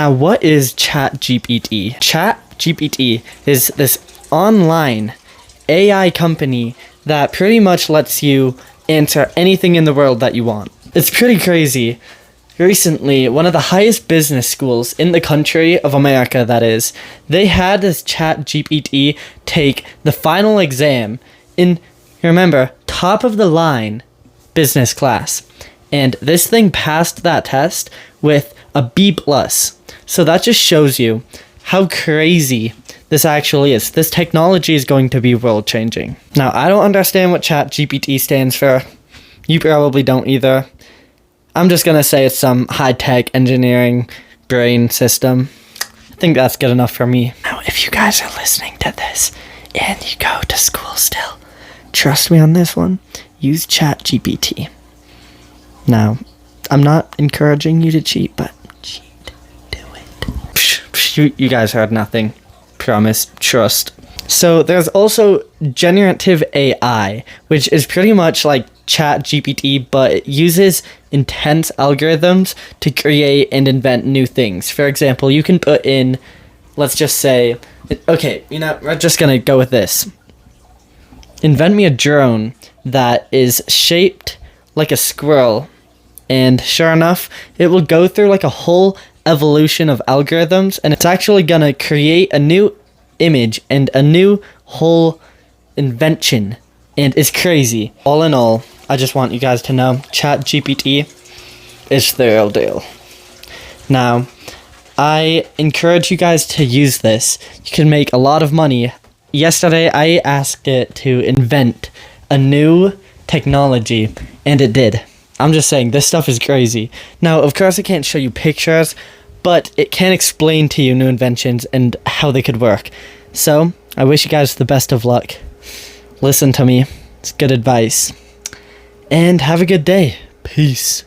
Now, what is Chat GPT? Chat GPT is this online AI company that pretty much lets you answer anything in the world that you want. It's pretty crazy. Recently, one of the highest business schools in the country of America, that is, they had this Chat GPT take the final exam in, remember, top of the line business class. And this thing passed that test with a B+. So that just shows you how crazy this actually is. This technology is going to be world changing. Now, I don't understand what Chat GPT stands for. You probably don't either. I'm just going to say it's some high-tech engineering brain system. I think that's good enough for me. Now, if you guys are listening to this and you go to school still, trust me on this one, use Chat GPT. Now, I'm not encouraging you to cheat, but cheat. Do it. You guys heard nothing. Promise. Trust. So there's also generative AI, which is pretty much like Chat GPT, but it uses intense algorithms to create and invent new things. For example, you can put in, let's just say, okay, we're just gonna go with this. Invent me a drone that is shaped like a squirrel, and sure enough, it will go through like a whole evolution of algorithms, and it's actually gonna create a new image and a new whole invention, and it's crazy. All in all, I just want you guys to know Chat GPT is the real deal. Now, I encourage you guys to use this. You can make a lot of money. Yesterday, I asked it to invent a new technology, and it did. I'm just saying, this stuff is crazy. Now, of course, it can't show you pictures, but it can explain to you new inventions and how they could work. So, I wish you guys the best of luck. Listen to me. It's good advice. And have a good day. Peace.